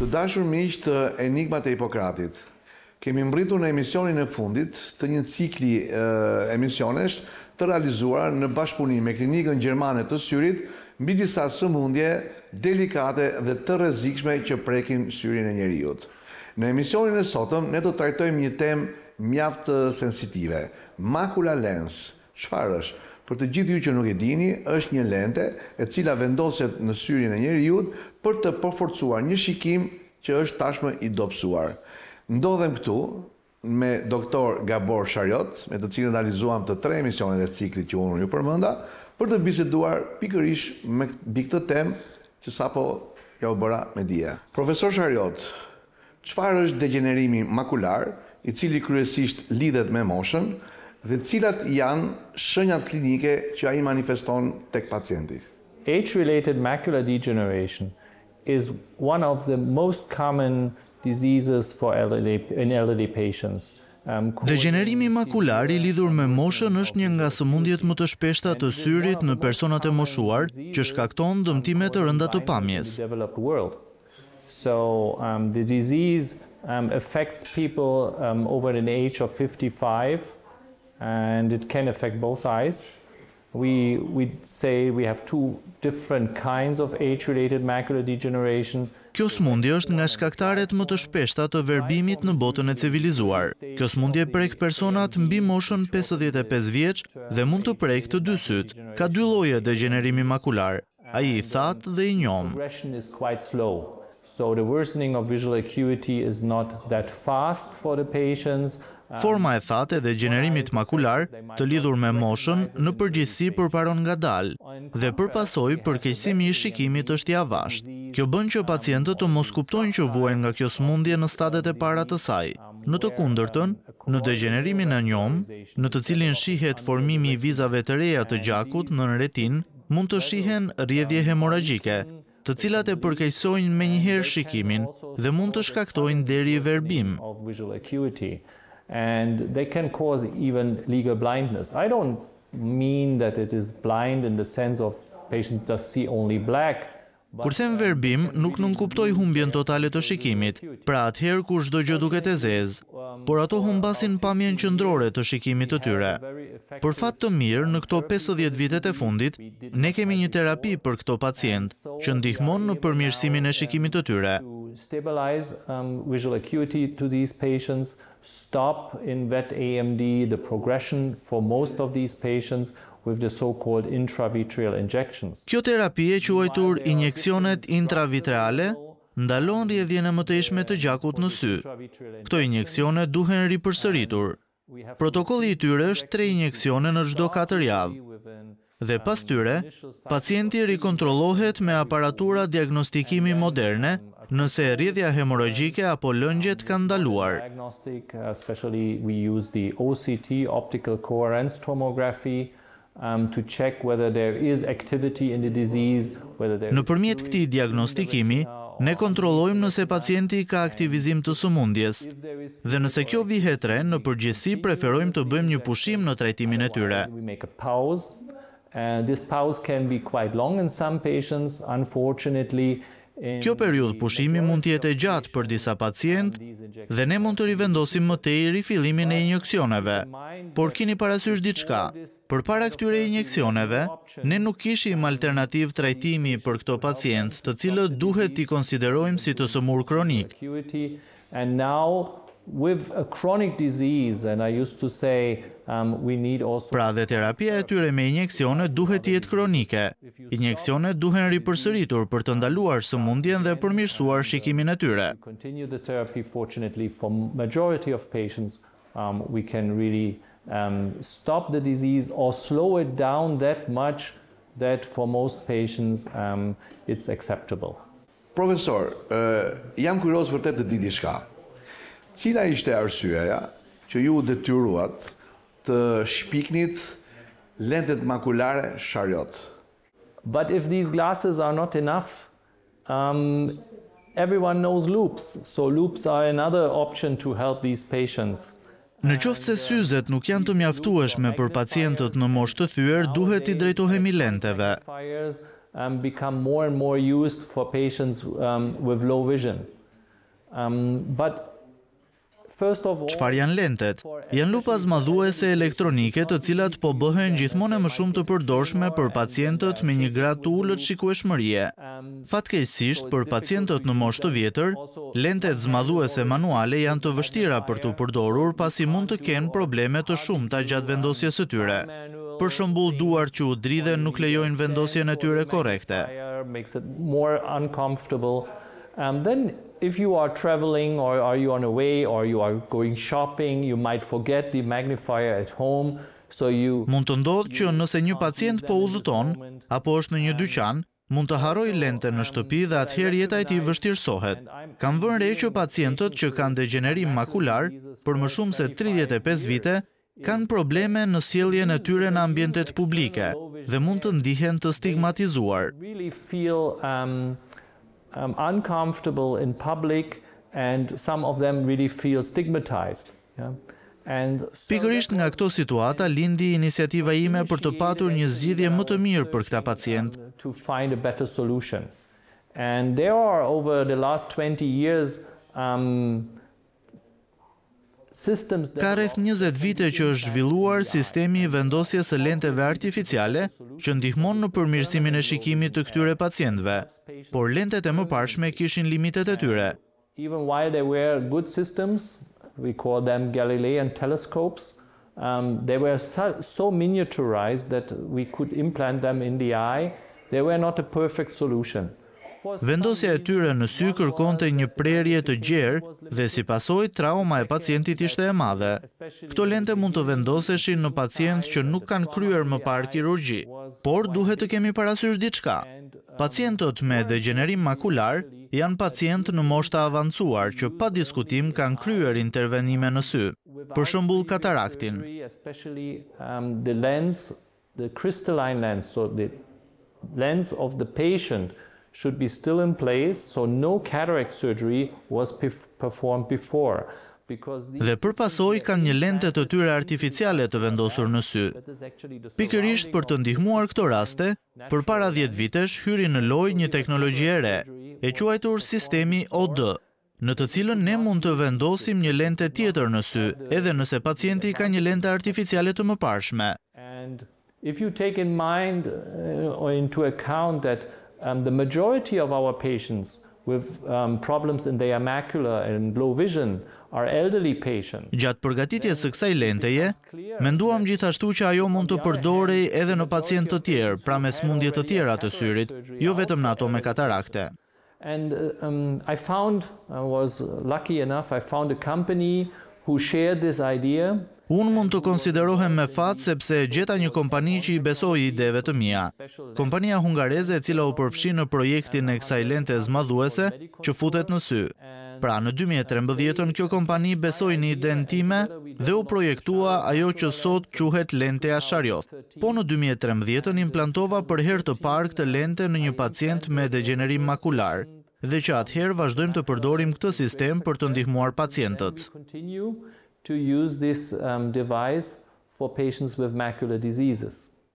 Të dashur miq të Enigmat e Hipokratit, kemi mbritur në emisionin e fundit të një cikli emisionesh të realizuar në bashkëpunim me Klinikën Gjermane të Syrit mbi disa sëmundje delikate dhe të rrezikshme që prekin syrin e njeriut. Në emisionin e sotëm ne do të trajtojmë një temë mjaft sensitive, makula lens. Çfarë është? Për të gjithë ju që nuk e dini, është një lente e cila vendoset në syrin e njeriut për të përforcuar një shikim që është tashmë i dobësuar. Ndodhem këtu me doktor Scharioth, me të cilin realizuam të 3 emisionet e ciklit që unë ju përmenda, për të biseduar pikërisht mbi këtë temë që sapo ja u bëra me dije. Profesor Scharioth, çfarë është degenerimi makular, i cili kryesisht lidhet me moshën, dhe cilat janë shenjat klinike që ai manifeston tek pacienti? Age-related macular degeneration is one of the most common diseases in elderly patients. Degenerimi makular i lidhur me moshën është një nga sëmundjet më të shpeshta të syrit në personat e moshuar, që shkakton dëmtime të rënda të pamjes. So the disease affects people over an age of 55. And it can affect both eyes. We say we have 2 different kinds of age-related macular degeneration. Kjo sëmundje është nga shkaktaret më të shpeshta të verbimit në botën e civilizuar. Kjo sëmundje prek personat mbi moshën 55 vjeç dhe mund të prek të 2 syt. Ka 2 lloje degenerimi makular, ai i thatë dhe i njom. Progression is quite slow. So the worsening of visual acuity is not that fast for the patients. Forma e thatë e degenerimit makular të lidhur me moshën në përgjithësi përparon ngadalë dhe përpasoj përkeqësimi i shikimit është i avashtë. Kjo bën që pacientët të mos kuptojnë që vuajnë nga kjo sëmundje në stadet e para të saj. Në të kundërtën, në degenerimin e njom, në të cilin shihet formimi i vizave të reja të gjakut në retin, mund të shihen rrjedhje hemoragjike, të cilat e përkeqësojnë menjëherë shikimin dhe mund të shkaktojnë deri verbim. And they can cause even legal blindness. I don't mean that it is blind in the sense of patient just see only black. Kur them verbim, nuk nënkuptoj humbjen totale të shikimit, pra atëherë kur çdo gjë duket e zezë, por ato humbasin pamjen qendrore të shikimit të tyre. Për fat të mirë, në këto 50 vitet e fundit, ne kemi një terapi për këto pacient që ndihmon në përmirësimin e shikimit të tyre. Stabilize visual acuity to these patients, stop in wet AMD the progression for most of these patients with the so-called intravitreal injections. Kjo terapi e quajtur injeksionet intravitreale ndalon rrjedhjen e mëtejshme të gjakut në sy. Këto injeksione duhen ripërsëritur. Protokolli i tyre është 3 injeksione në çdo 4 javë. Dhe pas tyre, pacienti rikontrollohet me aparatura diagnostikimi moderne nëse rrjedhja hemoragjike apo lëngjet kanë ndaluar. Especially we use the OCT, optical coherence tomography, to check whether there is activity in the disease, Nëpërmjet këtij diagnostikimi, ne kontrollojmë nëse pacienti ka aktivizim të sëmundjes. Dhe nëse kjo vihet re, në përgjithësi preferojmë të bëjmë një pushim në trajtimin e tyre. This pause can be quite long in some patients, unfortunately. Kjo periudhë pushimi mund të jetë e gjatë për disa pacientë dhe ne mund të rivendosim më tej rifillimin e injeksioneve. Por keni parasysh diçka, përpara këtyre injeksioneve, ne nuk kishim alternativë trajtimi për këto pacientë, të cilët duhet t'i konsiderojmë si të sëmurë kronik. And now with a chronic disease, and I used to say we need also. Pra dhe terapia e tyre me injeksione duhet të jetë kronike. Injeksionet duhen ripërsëritur për të ndaluar sëmundjen dhe përmirësuar shikimin e tyre. Continue the therapy, fortunately for majority of patients we can really stop the disease or slow it down that much that for most patients it's acceptable. Profesor, jam kurioz vërtet të di diçka. Cila ishte arsyeja që ju detyruat të shpiknit lentet makulare Scharioth? But if these glasses are not enough, everyone knows loops. So loops are another option to help these patients. Në qoftë se syzet nuk janë të mjaftueshme për pacientët në moshë të thyer, duhet i drejtohemi lenteve. Become more and more used for patients with low vision. Çfarë janë lentet? Janë lupa zmadhuese elektronike të cilat po bëhen gjithmonë më shumë të përdorshme për pacientët me një grad të ulët shikueshmërie. Fatkeqësisht, për pacientët në moshë të vjetër, lentet zmadhuese manuale janë të vështira për të përdorur pasi mund të kenë probleme të shumta gjatë vendosjes së tyre. Për shembull, duart që u dridhen nuk lejojnë vendosjen e tyre korrekte. Then if you are traveling or are you on a way or you are going shopping, you might forget the magnifier at home. Mund të ndodhë që nëse një pacient po udhëton apo është në një dyqan, mund të harrojë lente në shtëpi dhe atëherë jeta e tij vështirësohet. Kam vënë re që pacientët që kanë degenerim makular për më shumë se 35 vite kanë probleme në sjelljen e tyre në ambientet publike dhe mund të ndihen të stigmatizuar. Uncomfortable in public and some of them really feel stigmatized. Pikërisht nga këto situata lindi iniciativa ime për të patur një zgjidhje më të mirë për këta pacient. To find a better solution. And there are over the last 20 years systems Ka rreth 20 vite që është zhvilluar sistemi i vendosjes së lenteve artificiale që ndihmon në përmirësimin e shikimit të këtyre pacientëve, por lentet e mëparshme kishin limitet e tyre. Even while they were good systems, we call them Galilean telescopes, they were so miniaturized that we could implant them in the eye. They were not a perfect solution. Vendosja e tyre në sy kërkonte një prerje të gjerë dhe si pasojë trauma e pacientit ishte e madhe. Këto lente mund të vendoseshin në pacientë që nuk kanë kryer më parë kirurgji, por duhet të kemi parasysh diçka. Pacientët me degenerim makular janë pacientë në moshë të avancuar që pa diskutim kanë kryer intervenime në sy, për shembull kataraktin. The crystalline lens, so the lens of the patient should be still in place, so no cataract surgery was performed before. Dhe për pasojë kanë një lente të tyre artificiale të vendosur në sy. Pikërisht për të ndihmuar këto raste, përpara 10 vitesh hyri në lojë një teknologji e re, e quajtur sistemi OD, në të cilën ne mund të vendosim një lente tjetër në sy, edhe nëse pacienti ka një lente artificiale të mëparshme. And if you take in mind or into account that the majority of our patients with problems in their macula and low vision are elderly patients. Gjatë përgatitjes së kësaj lenteje, menduam gjithashtu që ajo mund të përdorej edhe në pacientë të tjerë, pra me smundje të tjera të syrit, jo vetëm në ato me katarakte. And I was lucky enough, I found a company who shared this idea. Unë mund të konsiderohem me fat sepse gjeta një kompani që i besoi ideve të mia. Kompania hungareze e cila u përfshi në projektin e kësaj lente zmadhuese që futet në sy. Pra në 2013 kjo kompani besoi në idenë time dhe u projektua ajo që sot quhet lenteja Scharioth. Po në 2013 implantova për herë të parë këtë lente në një pacient me degenerim makular dhe që atëherë vazhdojmë të përdorim këtë sistem për të ndihmuar pacientët. To use this device for patients with macular diseases.